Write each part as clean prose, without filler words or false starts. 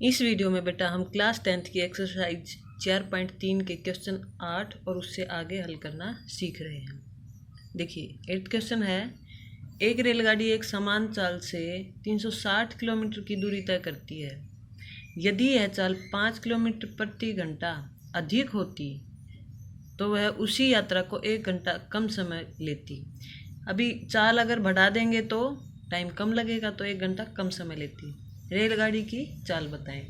इस वीडियो में बेटा हम क्लास 10th की एक्सरसाइज 4.3 के क्वेश्चन 8 और उससे आगे हल करना सीख रहे हैं। देखिए 8th क्वेश्चन है, एक रेलगाड़ी एक समान चाल से 360 किलोमीटर की दूरी तय करती है। यदि यह चाल 5 किलोमीटर प्रति घंटा अधिक होती तो वह उसी यात्रा को 1 घंटा कम समय लेती। अभी चाल अगर बढ़ा देंगे तो टाइम कम लगेगा, तो 1 घंटा कम समय लेती। रेलगाड़ी की चाल बताएं।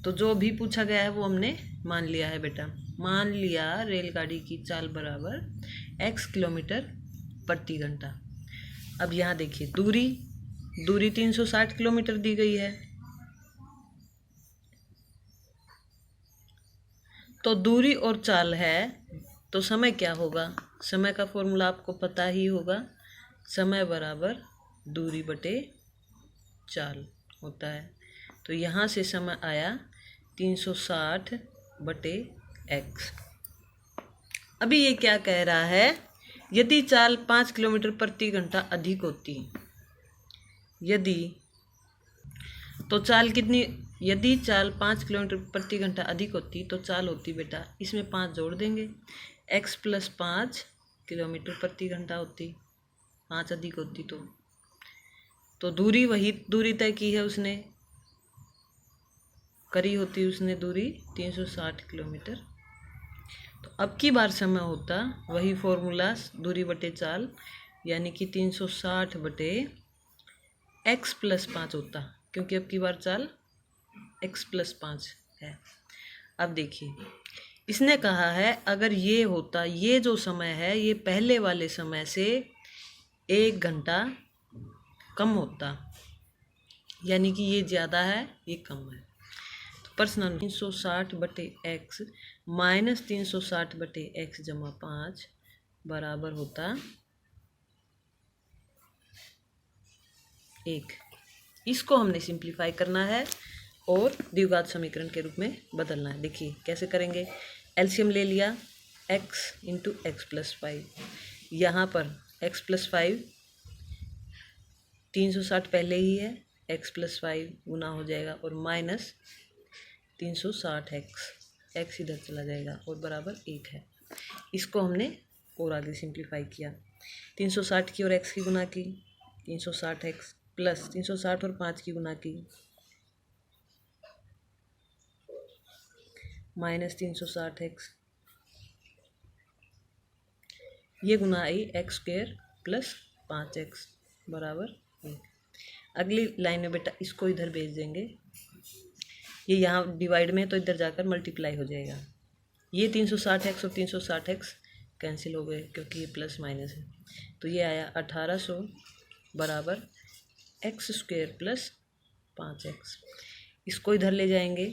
तो जो भी पूछा गया है वो हमने मान लिया है बेटा। मान लिया रेलगाड़ी की चाल बराबर x किलोमीटर प्रति घंटा। अब यहाँ देखिए दूरी 360 किलोमीटर दी गई है, तो दूरी और चाल है तो समय क्या होगा। समय का फॉर्मूला आपको पता ही होगा, समय बराबर दूरी बटे चाल होता है। तो यहाँ से समय आया 360 बटे x। अभी ये क्या कह रहा है, यदि चाल 5 किलोमीटर प्रति घंटा अधिक होती, यदि चाल 5 किलोमीटर प्रति घंटा अधिक होती तो चाल होती बेटा, इसमें 5 जोड़ देंगे, x + 5 किलोमीटर प्रति घंटा होती, 5 अधिक होती तो दूरी वही दूरी तय की है उसने, करी होती उसने दूरी 360 किलोमीटर। तो अब की बार समय होता वही फॉर्मूला दूरी बटे चाल, यानी कि 360 बटे x + 5 होता, क्योंकि अब की बार चाल x + 5 है। अब देखिए इसने कहा है अगर ये होता, ये जो समय है ये पहले वाले समय से 1 घंटा कम होता, यानी कि ये ज़्यादा है ये कम है। तो प्रश्न 360 बटे x माइनस 360 बटे x जमा 5 बराबर होता 1। इसको हमने सिंप्लीफाई करना है और द्विघात समीकरण के रूप में बदलना है। देखिए कैसे करेंगे, एलसीएम ले लिया x × x + 5, यहाँ पर x + 5 360 पहले ही है, x + 5 गुना हो जाएगा और माइनस 360x इधर चला जाएगा और बराबर 1 है। इसको हमने और आगे सिंप्लीफाई किया, 360 की और x की गुना की, 360x प्लस 360 और 5 की गुना की, माइनस 360x, ये गुना आई x² + 5x बराबर 1। अगली लाइन में बेटा इसको इधर भेज देंगे, ये यहाँ डिवाइड में तो इधर जाकर मल्टीप्लाई हो जाएगा। ये 360x और 360x कैंसिल हो गए क्योंकि ये प्लस माइनस है, तो ये आया 1800 बराबर x² + 5x। इसको इधर ले जाएंगे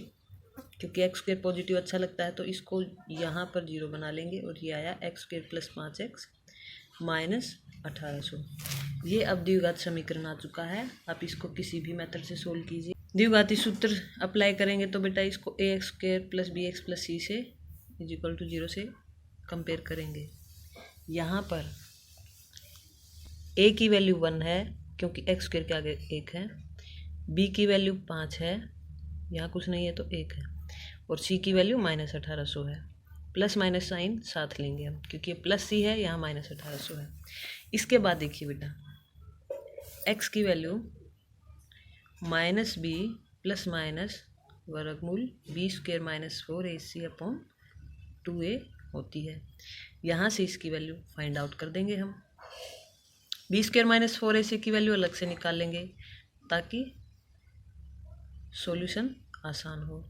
क्योंकि x² पॉजिटिव अच्छा लगता है, तो इसको यहाँ पर 0 बना लेंगे और ये आया x² + 5x माइनस 1800। ये अब द्विघात समीकरण आ चुका है। आप इसको किसी भी मेथड से सोल्व कीजिए। द्विघाती सूत्र अप्लाई करेंगे तो बेटा इसको ax² + bx + c से = 0 से कंपेयर करेंगे। यहाँ पर a की वैल्यू 1 है क्योंकि x² के आगे 1 है, b की वैल्यू 5 है, यहाँ कुछ नहीं है तो 1 है, और c की वैल्यू माइनस 1800 है। प्लस माइनस साइन साथ लेंगे हम क्योंकि ये प्लस c है, यहाँ माइनस 1800 है। इसके बाद देखिए बेटा x की वैल्यू -b प्लस माइनस वर्गमूल b² - 4ac/2a होती है। यहाँ से इसकी वैल्यू फाइंड आउट कर देंगे हम। b² - 4ac की वैल्यू अलग से निकाल लेंगे ताकि सॉल्यूशन आसान हो।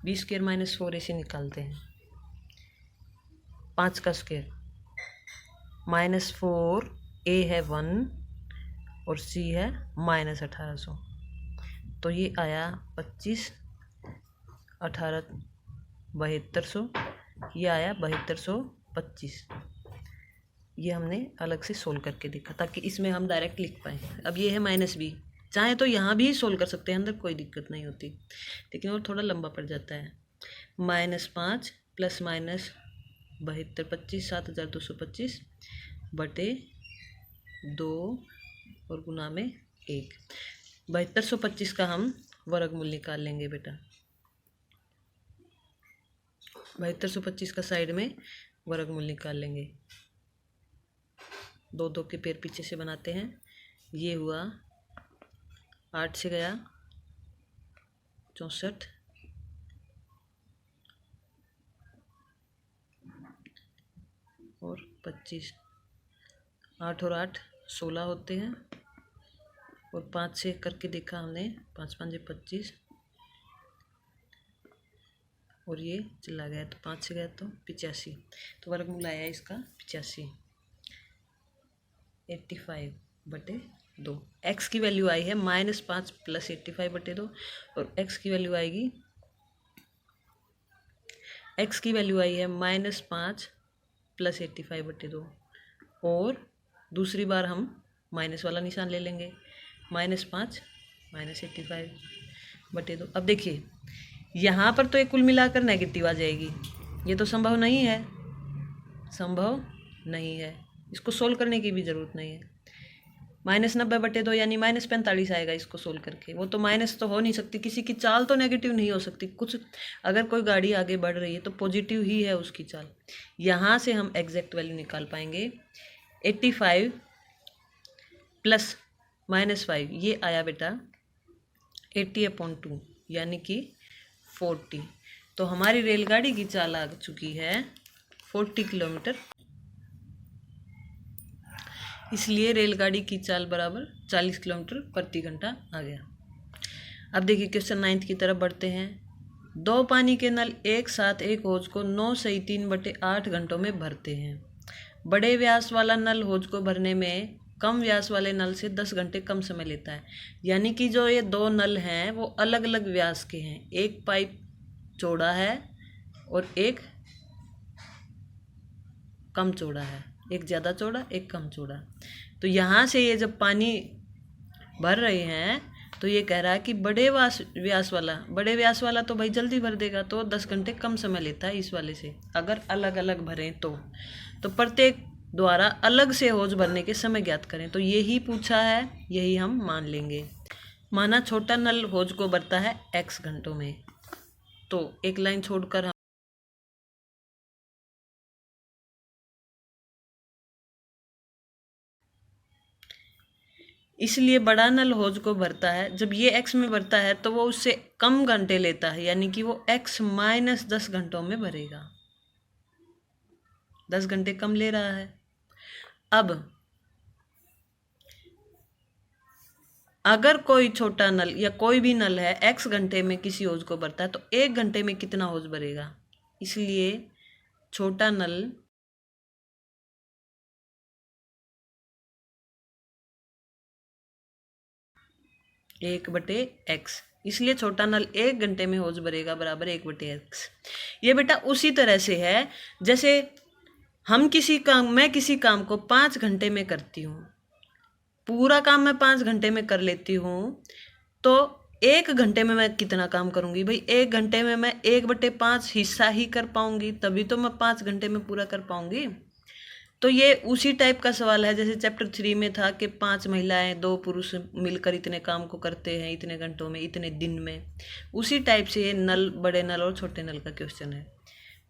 b² - 4ac निकालते हैं, 5 का स्क्वायर -4, a है 1 और c है -1800, तो ये आया 25, 18 7200, ये आया 7225। ये हमने अलग से सोल्व करके देखा ताकि इसमें हम डायरेक्ट लिख पाएँ। अब ये है -b, चाहे तो यहाँ भी सोल्व कर सकते हैं, अंदर कोई दिक्कत नहीं होती, लेकिन वो थोड़ा लंबा पड़ जाता है। -5 प्लस माइनस 7225 7225 बटे 2 और गुना में 1। 7225 का हम वर्गमूल निकाल लेंगे बेटा। 7225 का साइड में वर्गमूल निकाल लेंगे। 2 के पेड़ पीछे से बनाते हैं। ये हुआ 8 से गया 64 और 25, 8 और 8 16 होते हैं और 5 से करके देखा हमने, 5 5 25 और ये चला गया तो 5 से गया तो 85, तो वर्गमूल आया इसका 85, 85/2। x की वैल्यू आई है -5 + 85/2 और x की वैल्यू आएगी, x की वैल्यू आई है -5 + 85/2 और दूसरी बार हम माइनस वाला निशान ले लेंगे, -5 - 85/2। अब देखिए यहाँ पर तो ये कुल मिलाकर नेगेटिव आ जाएगी, ये तो संभव नहीं है, संभव नहीं है, इसको सोल्व करने की भी ज़रूरत नहीं है। -90/2 यानी -45 आएगा इसको सोल्व करके, वो तो माइनस तो हो नहीं सकती, किसी की चाल तो नेगेटिव नहीं हो सकती। कुछ अगर कोई गाड़ी आगे बढ़ रही है तो पॉजिटिव ही है उसकी चाल। यहाँ से हम एग्जैक्ट वैल्यू निकाल पाएंगे। 85 + -5 ये आया बेटा 80/2 यानी कि 40। तो हमारी रेलगाड़ी की चाल आ चुकी है 40 किलोमीटर, इसलिए रेलगाड़ी की चाल बराबर 40 किलोमीटर प्रति घंटा आ गया। अब देखिए क्वेश्चन 9 की तरफ बढ़ते हैं। 2 पानी के नल एक साथ एक हौज को 9 सही 3/8 घंटों में भरते हैं। बड़े व्यास वाला नल हौज को भरने में कम व्यास वाले नल से 10 घंटे कम समय लेता है। यानी कि जो ये 2 नल हैं वो अलग अलग व्यास के हैं, एक पाइप चौड़ा है और एक कम चौड़ा है, एक ज़्यादा चौड़ा एक कम चौड़ा। तो यहाँ से ये जब पानी भर रहे हैं तो ये कह रहा है कि बड़े व्यास वाला तो भाई जल्दी भर देगा, तो 10 घंटे कम समय लेता है इस वाले से, अगर अलग अलग भरें तो प्रत्येक द्वारा अलग से हौज भरने के समय ज्ञात करें। तो यही पूछा है, यही हम मान लेंगे। माना छोटा नल हौज को भरता है x घंटों में, तो एक लाइन छोड़कर हम इसलिए बड़ा नल हौज को भरता है, जब ये x में भरता है तो वो उससे कम घंटे लेता है, यानी कि वो x - 10 घंटों में भरेगा, 10 घंटे कम ले रहा है। अब अगर कोई छोटा नल या कोई भी नल है x घंटे में किसी हौज को भरता है तो 1 घंटे में कितना हौज भरेगा, इसलिए छोटा नल (1/x), इसलिए छोटा नल 1 घंटे में हौज भरेगा बराबर 1/x। ये बेटा उसी तरह से है जैसे मैं किसी काम को 5 घंटे में करती हूँ, पूरा काम मैं 5 घंटे में कर लेती हूँ, तो 1 घंटे में मैं कितना काम करूँगी भाई, 1 घंटे में मैं 1/5 हिस्सा ही कर पाऊँगी, तभी तो मैं 5 घंटे में पूरा कर पाऊँगी। तो ये उसी टाइप का सवाल है जैसे चैप्टर 3 में था कि 5 महिलाएं 2 पुरुष मिलकर इतने काम को करते हैं इतने घंटों में इतने दिन में। उसी टाइप से ये नल, बड़े नल और छोटे नल का क्वेश्चन है।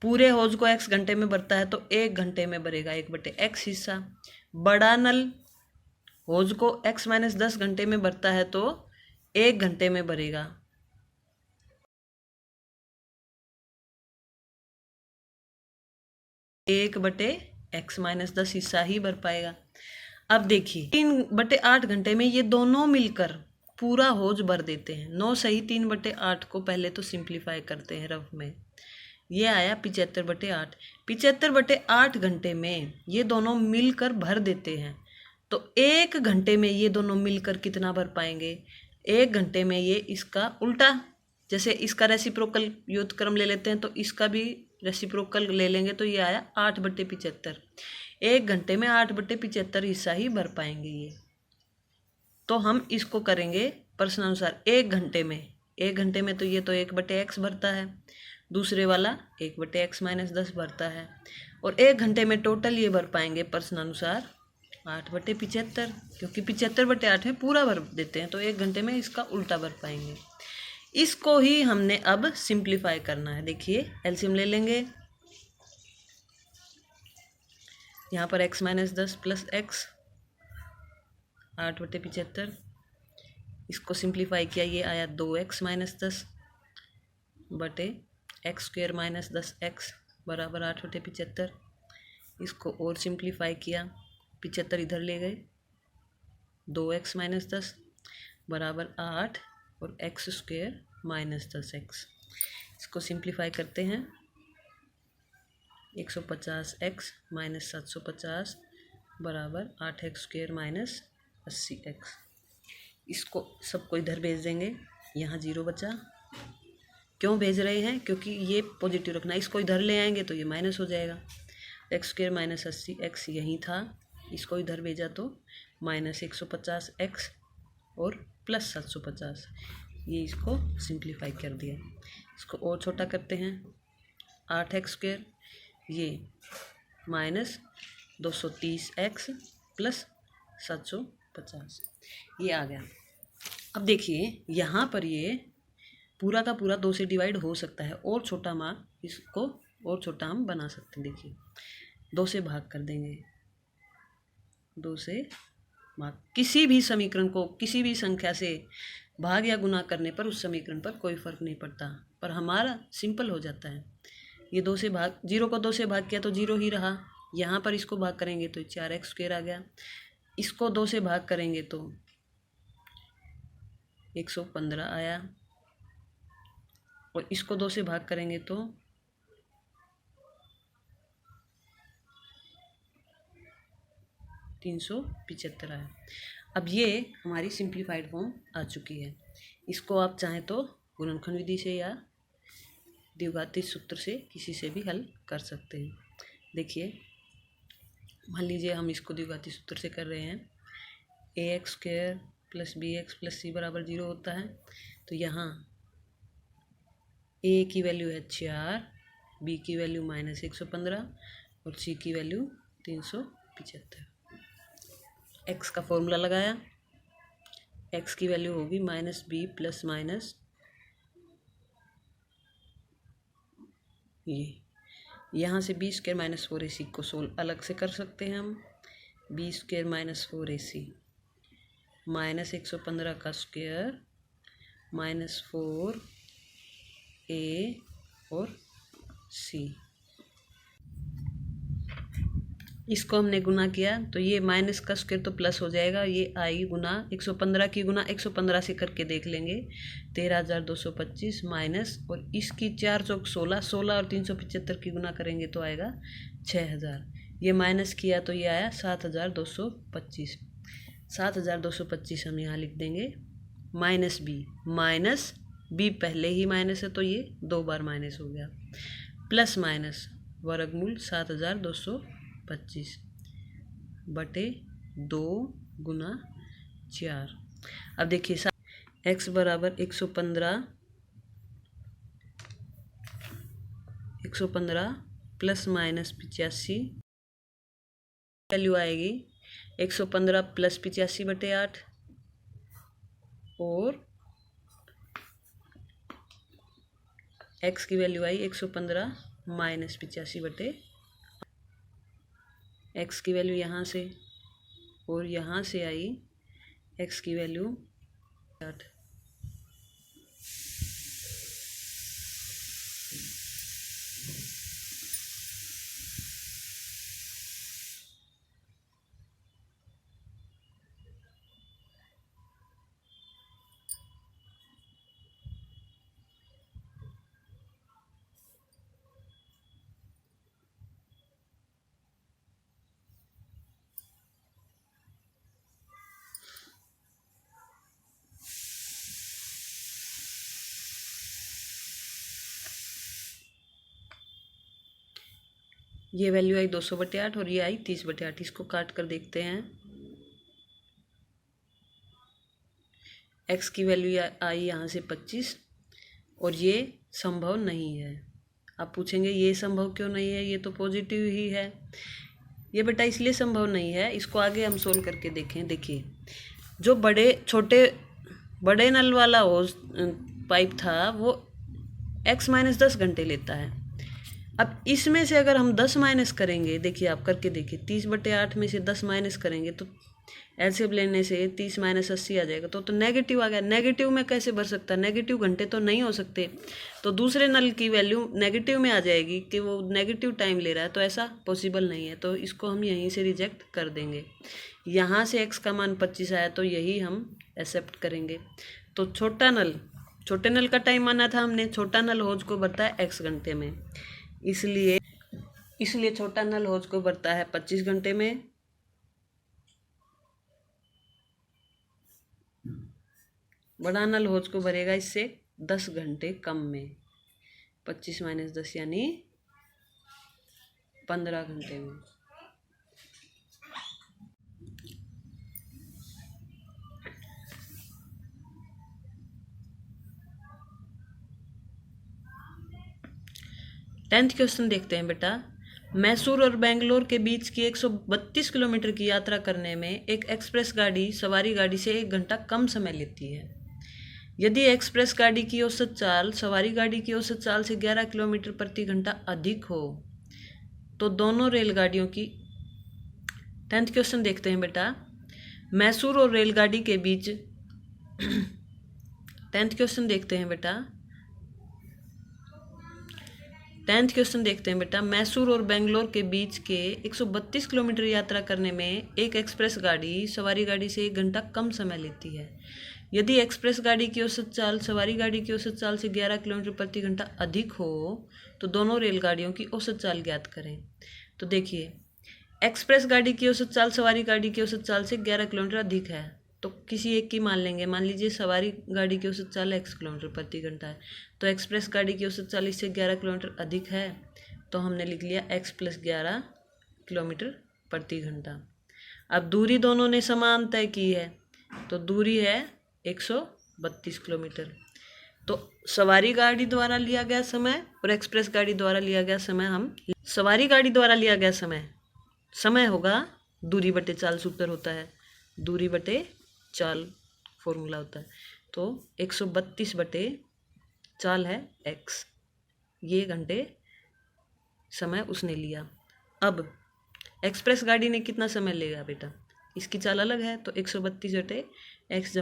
पूरे हौज को x घंटे में भरता है तो 1 घंटे में भरेगा 1/x हिस्सा। बड़ा नल हौज को x - 10 घंटे में भरता है तो 1 घंटे में भरेगा। एक बटे x - 10 हिस्सा ही भर पाएगा। अब देखिए 3/8 घंटे में ये दोनों मिलकर पूरा हौज भर देते हैं। 9 सही 3/8 को पहले तो सिंप्लीफाई करते हैं रफ में, ये आया 75/8। 75/8 घंटे में ये दोनों मिलकर भर देते हैं, तो 1 घंटे में ये दोनों मिलकर कितना भर पाएंगे, 1 घंटे में ये इसका उल्टा, जैसे इसका रेसिप्रोकल व्युत्क्रम ले लेते हैं तो इसका भी रेसिप्रोकल ले लेंगे, तो ये आया 8/75। 1 घंटे में 8/75 हिस्सा ही भर पाएंगे ये। तो हम इसको करेंगे प्रश्नानुसार 1 घंटे में, 1 घंटे में तो ये तो 1/x भरता है, दूसरे वाला 1/x - 10 भरता है, और 1 घंटे में टोटल ये भर पाएंगे प्रश्नानुसार 8/75, क्योंकि 75/8 में पूरा भर देते हैं तो 1 घंटे में इसका उल्टा भर पाएंगे। इसको ही हमने अब सिंप्लीफाई करना है। देखिए एलसीएम ले लेंगे, यहाँ पर x माइनस 10 प्लस एक्स 8/75, इसको सिंप्लीफाई किया, ये आया 2x माइनस 10 बटे एक्स स्क्वेयर माइनस 10x बराबर 8/75। इसको और सिंप्लीफाई किया, 75 इधर ले गए, 2x माइनस 10 बराबर 8 और एक्स स्क्वेयर माइनस 10x। इसको सिंप्लीफाई करते हैं, 150x माइनस 750 बराबर 8x स्क्वेयर माइनस 80x। इसको सबको इधर भेज देंगे, यहाँ 0 बचा। क्यों भेज रहे हैं? क्योंकि ये पॉजिटिव रखना, इसको इधर ले आएंगे तो ये माइनस हो जाएगा। एक्स स्क्वेयर माइनस 80x यहीं था, इसको इधर भेजा तो माइनस 150x और प्लस 750, ये इसको सिंप्लीफाई कर दिया। इसको और छोटा करते हैं, 8x स्क्वेयर, ये माइनस 230x प्लस 750, ये आ गया। अब देखिए यहाँ पर ये पूरा का पूरा 2 से डिवाइड हो सकता है, और छोटा मान इसको और छोटा हम बना सकते हैं। देखिए 2 से भाग कर देंगे, 2 से भाग, किसी भी समीकरण को किसी भी संख्या से भाग या गुना करने पर उस समीकरण पर कोई फर्क नहीं पड़ता, पर हमारा सिंपल हो जाता है। ये 2 से भाग, 0 को 2 से भाग किया तो 0 ही रहा, यहाँ पर इसको भाग करेंगे तो 4x स्क्वेयर आ गया, इसको 2 से भाग करेंगे तो 115 आया, और इसको 2 से भाग करेंगे तो 375 आया। अब ये हमारी सिंप्लीफाइड फॉर्म आ चुकी है। इसको आप चाहें तो गुणनखंड विधि से या द्विघातीय सूत्र से किसी से भी हल कर सकते हैं। देखिए मान लीजिए हम इसको द्विघातीय सूत्र से कर रहे हैं, ax square plus bx plus c बराबर 0 होता है, तो यहाँ a की वैल्यू है 4, b की वैल्यू माइनस 115 और c की वैल्यू 375। x का फॉर्मूला लगाया, x की वैल्यू होगी माइनस b प्लस माइनस ये, यहाँ से बी स्क्वायर माइनस 4ac को सोल्व अलग से कर सकते हैं हम, B square minus 4ac minus 115 का स्क्वायर माइनस 4a और c, इसको हमने गुना किया तो ये माइनस का स्क्वायर तो प्लस हो जाएगा, ये आई गुना 115 की गुना 115 से करके देख लेंगे, 13,225 माइनस, और इसकी 4 चौक 16, 16 और 375 की गुना करेंगे तो आएगा 6,000। ये माइनस किया तो ये आया 7,225। 7,225 हम यहाँ लिख देंगे, माइनस बी पहले ही माइनस है तो ये 2 बार माइनस हो गया, प्लस माइनस वर्गमूल 7,225 बटे 2 गुना 4। अब देखिए x बराबर 115 प्लस माइनस 85, वैल्यू आएगी 115 प्लस 85 बटे 8, और x की वैल्यू आई 115 माइनस 85 बटे, x की वैल्यू यहाँ से और यहाँ से आई x की वैल्यू 8। ये वैल्यू आई 200/8 और ये आई 30/8। इसको काट कर देखते हैं, x की वैल्यू आई यहाँ से 25 और ये संभव नहीं है। आप पूछेंगे ये संभव क्यों नहीं है, ये तो पॉजिटिव ही है। ये बेटा इसलिए संभव नहीं है, इसको आगे हम सोल्व करके देखें। देखिए जो बड़े नल वाला हो पाइप था वो x-10 घंटे लेता है। अब इसमें से अगर हम 10 माइनस करेंगे, देखिए आप करके देखिए, 30/8 में से 10 माइनस करेंगे तो एलसीएम लेने से 30 माइनस 80 आ जाएगा, तो नेगेटिव आ गया। नेगेटिव में कैसे भर सकता है, नेगेटिव घंटे तो नहीं हो सकते, तो दूसरे नल की वैल्यू नेगेटिव में आ जाएगी कि वो नेगेटिव टाइम ले रहा है, तो ऐसा पॉसिबल नहीं है, तो इसको हम यहीं से रिजेक्ट कर देंगे। यहाँ से x का मान 25 आया तो यही हम एक्सेप्ट करेंगे। तो छोटे नल का टाइम माना था हमने, छोटा नल हौज को भरता है x घंटे में, इसलिए छोटा नल हौज को भरता है 25 घंटे में, बड़ा नल हौज को भरेगा इससे 10 घंटे कम में, 25 - 10 यानी 15 घंटे में। टेंथ क्वेश्चन देखते हैं बेटा। मैसूर और बेंगलोर के बीच की 132 किलोमीटर की यात्रा करने में एक एक्सप्रेस गाड़ी सवारी गाड़ी से 1 घंटा कम समय लेती है। यदि एक्सप्रेस गाड़ी की औसत चाल सवारी गाड़ी की औसत चाल से 11 किलोमीटर प्रति घंटा अधिक हो तो दोनों रेलगाड़ियों की। 10th क्वेश्चन देखते हैं बेटा। मैसूर और रेलगाड़ी के बीच 10th क्वेश्चन देखते हैं बेटा। 10th क्वेश्चन देखते हैं बेटा। मैसूर और बेंगलोर के बीच के 132 किलोमीटर यात्रा करने में एक एक्सप्रेस गाड़ी सवारी गाड़ी से 1 घंटा कम समय लेती है। यदि एक्सप्रेस गाड़ी की औसत चाल सवारी गाड़ी की औसत चाल से 11 किलोमीटर प्रति घंटा अधिक हो तो दोनों रेलगाड़ियों की औसत चाल ज्ञात करें। तो देखिए, एक्सप्रेस गाड़ी की औसत चाल सवारी गाड़ी की औसत चाल से 11 किलोमीटर अधिक है, तो किसी एक की मान लेंगे। मान लीजिए सवारी गाड़ी की औसत चाल x किलोमीटर प्रति घंटा है, तो एक्सप्रेस गाड़ी की औसत चाल इससे 11 किलोमीटर अधिक है, तो हमने लिख लिया x + 11 किलोमीटर प्रति घंटा। अब दूरी दोनों ने समान तय की है, तो दूरी है 132 किलोमीटर। तो सवारी गाड़ी द्वारा लिया गया समय और एक्सप्रेस गाड़ी द्वारा लिया गया समय, हम सवारी गाड़ी द्वारा लिया गया समय होगा दूरी बटे चाल, सूत्र होता है दूरी बटे चाल, फॉर्मूला होता है। तो 132 बटे चाल है x, ये घंटे समय उसने लिया। अब एक्सप्रेस गाड़ी ने कितना समय लेगा बेटा, इसकी चाल अलग है, तो 132 बटे x =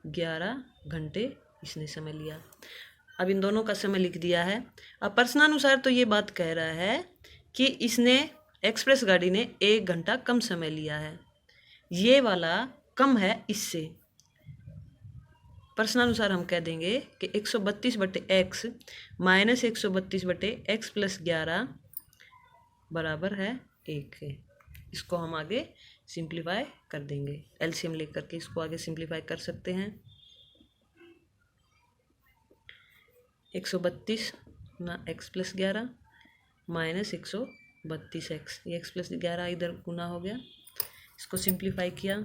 11 घंटे इसने समय लिया। अब इन दोनों का समय लिख दिया है। अब प्रश्नानुसार तो ये बात कह रहा है कि इसने एक्सप्रेस गाड़ी ने 1 घंटा कम समय लिया है, ये वाला कम है इससे। प्रश्नानुसार हम कह देंगे कि 132 बटे x - 132 बटे x + 11 बराबर है 1 है। इसको हम आगे सिंप्लीफाई कर देंगे, एलसीएम लेकर के इसको आगे सिंप्लीफाई कर सकते हैं। 132 ना x + 11 - 132x, ये x + 11 इधर गुना हो गया, इसको सिंप्लीफाई किया।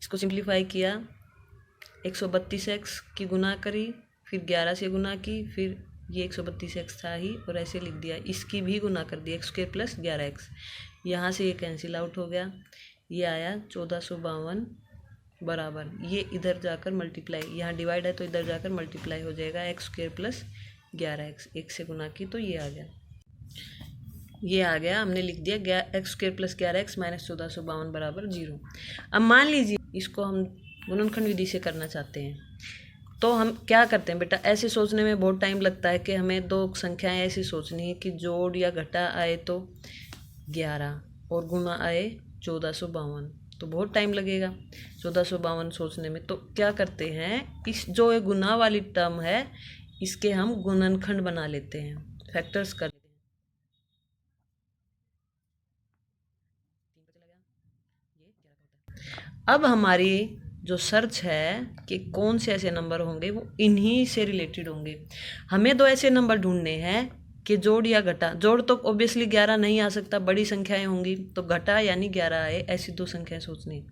इसको सिंप्लीफाई किया, 132x की गुना करी, फिर 11 से गुना की, फिर ये 132x था ही और ऐसे लिख दिया। इसकी भी गुना कर दी, x² + 11x, यहाँ से ये कैंसिल आउट हो गया, ये आया 1452 बराबर, ये इधर जाकर मल्टीप्लाई, यहाँ डिवाइड है तो इधर जाकर मल्टीप्लाई हो जाएगा, x² + 11x, 1 से गुना की तो ये आ गया, हमने लिख दिया x² + 11x - 1452 बराबर 0। अब मान लीजिए इसको हम गुणनखंड विधि से करना चाहते हैं, तो हम क्या करते हैं बेटा, ऐसे सोचने में बहुत टाइम लगता है कि हमें दो संख्याएं ऐसी सोचनी है कि जोड़ या घटा आए तो 11 और गुना आए 1452, तो बहुत टाइम लगेगा 1452 सोचने में। तो क्या करते हैं, इस जो ये गुना वाली टर्म है इसके हम गुणनखंड बना लेते हैं, फैक्टर्स कर लेते हैं। अब हमारी जो सर्च है कि कौन से ऐसे नंबर होंगे वो इन्हीं से रिलेटेड होंगे। हमें दो ऐसे नंबर ढूंढने हैं कि जोड़ या घटा। जोड़ तो ऑब्वियसली 11 नहीं आ सकता, बड़ी संख्याएं होंगी, तो घटा यानी 11 आए, ऐसी दो संख्याएं सोचनी।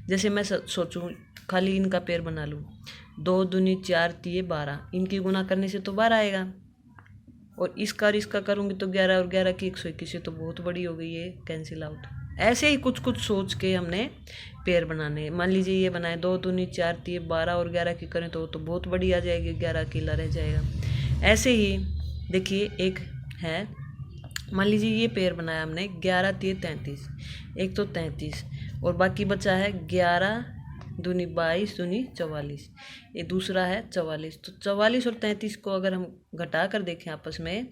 जैसे मैं सोचूं, खाली इनका पेयर बना लूँ, 2 दूनी 4 तिये 12, इनकी गुना करने से तो 12 आएगा। और इसका करूँगी तो 11 और 11 की 121, तो बहुत बड़ी हो गई, ये कैंसिल आउट। ऐसे ही कुछ कुछ सोच के हमने पेयर बनाने। मान लीजिए ये बनाए 2 दूनी 4 3 12 और 11 की करें तो बहुत बड़ी आ जाएगी, 11 अकेला रह जाएगा। ऐसे ही देखिए एक है, मान लीजिए ये पेयर बनाया हमने 11 3 33, एक तो 33 और बाकी बचा है 11 दूनी 22 दूनी 44, ये दूसरा है 44। तो 44 और 33 को अगर हम घटा कर देखें आपस में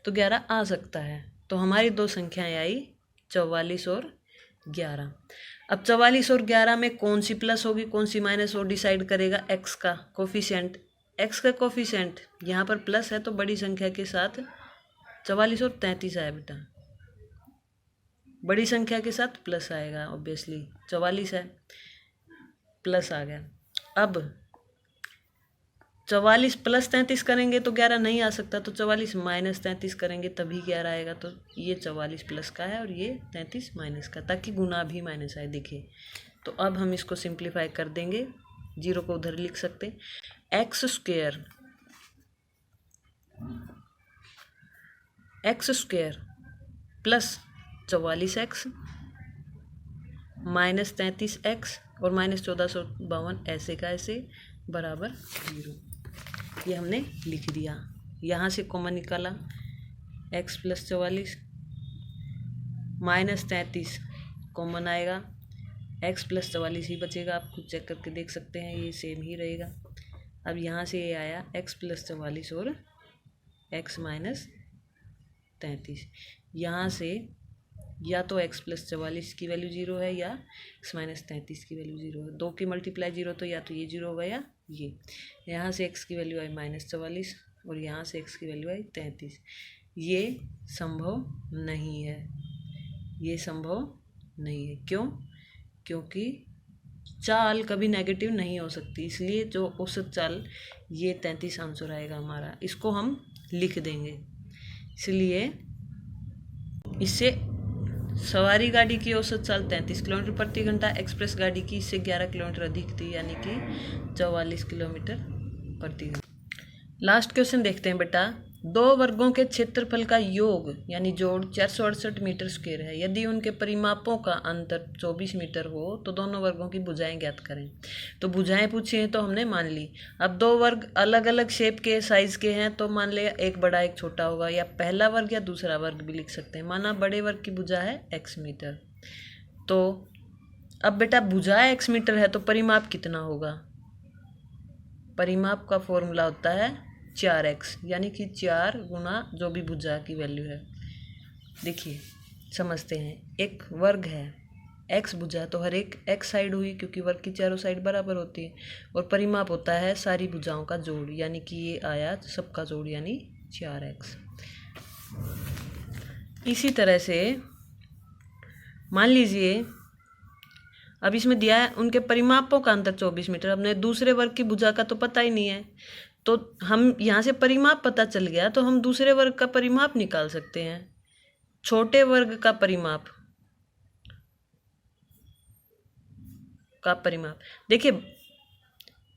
तो 11 आ सकता है। तो हमारी दो संख्याएं आई 44 और 11। अब 44 और 11 में कौन सी प्लस होगी कौन सी माइनस वो डिसाइड करेगा एक्स का कोफिशिएंट। एक्स का कोफिशिएंट यहाँ पर प्लस है तो बड़ी संख्या के साथ 44 और 33 आया बेटा, बड़ी संख्या के साथ प्लस आएगा, ऑब्वियसली 44 है प्लस आ गया। अब 44 प्लस 33 करेंगे तो 11 नहीं आ सकता, तो 44 माइनस 33 करेंगे तभी 11 आएगा। तो ये 44 प्लस का है और ये 33 माइनस का, ताकि गुना भी माइनस आए। देखिए तो अब हम इसको सिंप्लीफाई कर देंगे, जीरो को उधर लिख सकते, x square plus 44x minus 33x और माइनस 1452 ऐसे का ऐसे बराबर 0। ये हमने लिख दिया। यहाँ से कॉमन निकाला x प्लस 44 माइनस 33 कॉमन आएगा, x प्लस 44 ही बचेगा। आप खुद चेक करके देख सकते हैं, ये सेम ही रहेगा। अब यहाँ से ये आया x प्लस 44 और x माइनस 33। यहाँ से या तो x प्लस 44 की वैल्यू 0 है या x माइनस 33 की वैल्यू 0 है। 2 की मल्टीप्लाई 0 तो या तो ये 0 होगा या ये। यहाँ से x की वैल्यू आई माइनस 44 और यहाँ से x की वैल्यू आई 33। ये संभव नहीं है, ये संभव नहीं है। क्यों? क्योंकि चाल कभी नेगेटिव नहीं हो सकती, इसलिए जो औसत चाल ये 33 आंसर आएगा हमारा। इसको हम लिख देंगे, इसलिए इससे सवारी गाड़ी की औसत चाल 33 किलोमीटर प्रति घंटा, एक्सप्रेस गाड़ी की इससे 11 किलोमीटर अधिक थी, यानी कि 44 किलोमीटर प्रति घंटा। लास्ट क्वेश्चन देखते हैं बेटा। दो वर्गों के क्षेत्रफल का योग यानी जोड़ 468 मीटर स्क्वायर है। यदि उनके परिमापों का अंतर 24 मीटर हो तो दोनों वर्गों की भुजाएं ज्ञात करें। तो भुजाएं पूछी हैं तो हमने मान ली। अब दो वर्ग अलग अलग शेप के साइज के हैं तो मान लिया एक बड़ा एक छोटा होगा, या पहला वर्ग या दूसरा वर्ग भी लिख सकते हैं। माना बड़े वर्ग की भुजा है x मीटर, तो अब बेटा भुजा x मीटर है तो परिमाप कितना होगा? परिमाप का फॉर्मूला होता है 4x, यानी कि 4 गुना जो भी भुजा की वैल्यू है। देखिए समझते हैं, एक वर्ग है x भुजा तो हर एक x साइड हुई, क्योंकि वर्ग की चारों साइड बराबर होती है, और परिमाप होता है सारी भुजाओं का जोड़, यानी कि ये आया सबका जोड़ यानी 4x। इसी तरह से मान लीजिए अब इसमें दिया है उनके परिमापों का अंतर 24 मीटर। अपने दूसरे वर्ग की भुजा का तो पता ही नहीं है, तो हम यहाँ से परिमाप पता चल गया तो हम दूसरे वर्ग का परिमाप निकाल सकते हैं। छोटे वर्ग का परिमाप देखिए,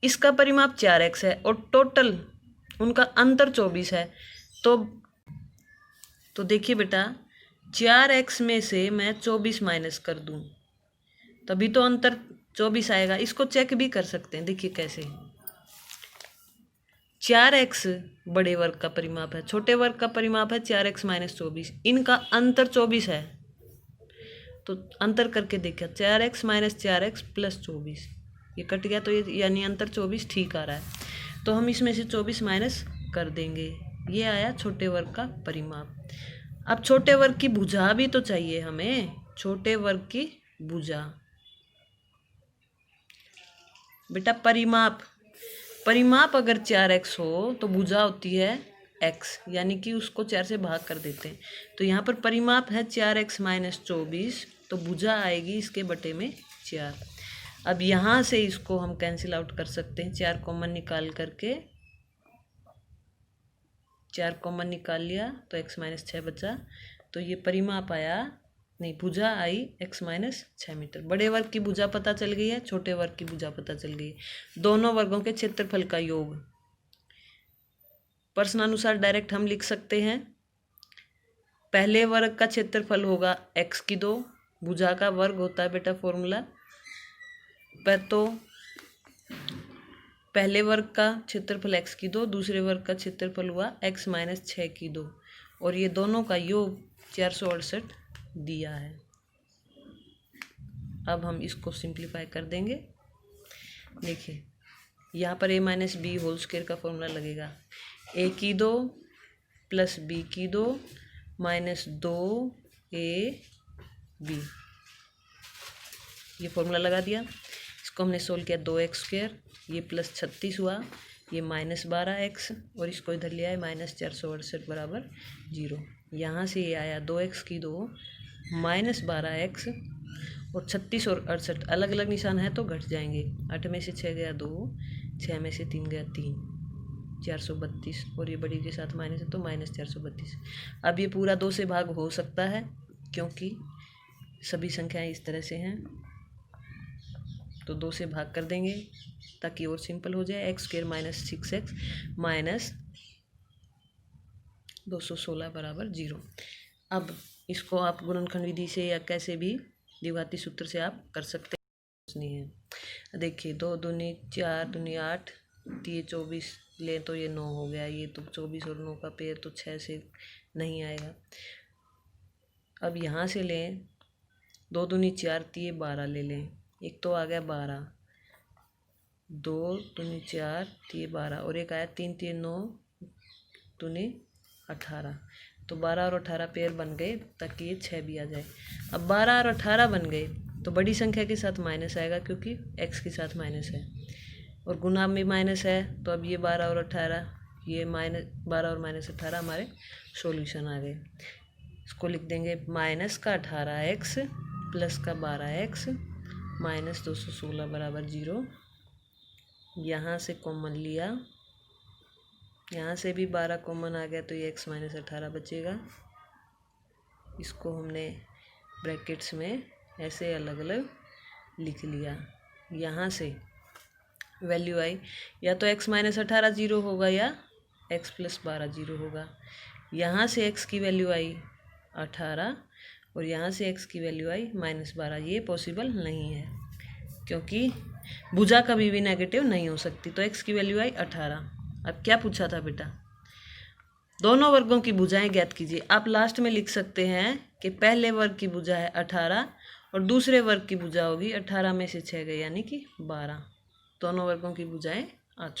इसका परिमाप 4x है और टोटल उनका अंतर 24 है। तो देखिए बेटा 4x में से मैं 24 माइनस कर दूं तभी तो अंतर 24 आएगा। इसको चेक भी कर सकते हैं, देखिए कैसे। 4x बड़े वर्ग का परिमाप है, छोटे वर्ग का परिमाप है 4x माइनस 24, इनका अंतर 24 है। तो अंतर करके देखा 4x माइनस 4x प्लस 24, ये कट गया तो ये यानी अंतर 24 ठीक आ रहा है। तो हम इसमें से 24 माइनस कर देंगे, ये आया छोटे वर्ग का परिमाप। अब छोटे वर्ग की भुजा भी तो चाहिए हमें, छोटे वर्ग की भुजा। बेटा परिमाप अगर 4x हो तो भुजा होती है x, यानी कि उसको 4 से भाग कर देते हैं। तो यहाँ पर परिमाप है 4x माइनस 24, तो भुजा आएगी इसके बटे में 4। अब यहाँ से इसको हम कैंसिल आउट कर सकते हैं, 4 कॉमन निकाल करके, 4 कॉमन निकाल लिया तो x माइनस 6 बचा। तो ये परिमाप आया, नहीं भुजा आई x माइनस 6 मीटर। बड़े वर्ग की भुजा पता चल गई है, छोटे वर्ग की भुजा पता चल गई है। दोनों वर्गों के क्षेत्रफल का योग प्रश्नानुसार डायरेक्ट हम लिख सकते हैं, पहले वर्ग का क्षेत्रफल होगा x की 2, भुजा का वर्ग होता है बेटा फॉर्मूला पर, तो पहले वर्ग का क्षेत्रफल x की 2, दूसरे वर्ग का क्षेत्रफल हुआ x माइनस 6 की 2, और ये दोनों का योग 468 दिया है। अब हम इसको सिंप्लीफाई कर देंगे। देखिए यहाँ पर a minus B whole square का फॉर्मूला लगेगा, a की 2 प्लस b की 2 माइनस 2ab, ये फॉर्मूला लगा दिया। इसको हमने सोल्व किया, 2x², ये प्लस 36 हुआ, ये माइनस 12x, और इसको इधर लिया है माइनस 468 बराबर 0। यहाँ से ये आया 2x की 2 माइनस 12x, और 36 और 68 अलग अलग निशान है तो घट जाएंगे। 8 में से 6 गया 2, 6 में से 3 गया 3, 432, और ये बड़ी के साथ माइनस है तो माइनस 432। अब ये पूरा 2 से भाग हो सकता है क्योंकि सभी संख्याएं इस तरह से हैं, तो 2 से भाग कर देंगे ताकि और सिंपल हो जाए। x² माइनस 6x माइनस 216 बराबर 0। अब इसको आप गुणनखंड विधि से या कैसे भी द्विघाती सूत्र से आप कर सकते हैं। देखिए 2 दूनी 4 दूनी 8, ये 24 ले तो ये 9 हो गया, ये तो 24 और 9 का पेड़ तो 6 से नहीं आएगा। अब यहाँ से लें 2 दूनी 4, ये 12 ले लें, एक तो आ गया 12, 2 दूनी 4, ये 12, और एक आया 3 3 9 दूनी 18, तो 12 और 18 पेयर बन गए ताकि ये 6 भी आ जाए। अब 12 और 18 बन गए तो बड़ी संख्या के साथ माइनस आएगा क्योंकि x के साथ माइनस है, और गुना में माइनस है, तो अब ये 12 और 18, ये माइनस 12 और माइनस 18 हमारे सॉल्यूशन आ गए। इसको लिख देंगे माइनस का 18x प्लस का 12x माइनस 216 बराबर 0। यहाँ से कॉमन लिया, यहाँ से भी 12 कॉमन आ गया तो ये x माइनस 18 बचेगा। इसको हमने ब्रैकेट्स में ऐसे अलग अलग लिख लिया। यहाँ से वैल्यू आई, या तो x माइनस 18 0 होगा या x प्लस 12 0 होगा। यहाँ से x की वैल्यू आई 18 और यहाँ से x की वैल्यू आई माइनस 12, ये पॉसिबल नहीं है क्योंकि भुजा कभी भी नेगेटिव नहीं हो सकती। तो x की वैल्यू आई 18। अब क्या पूछा था बेटा, दोनों वर्गों की भुजाएं ज्ञात कीजिए। आप लास्ट में लिख सकते हैं कि पहले वर्ग की भुजा है 18 और दूसरे वर्ग की भुजा होगी 18 में से 6 गए यानी कि 12। दोनों वर्गों की भुजाएं आ चुकी।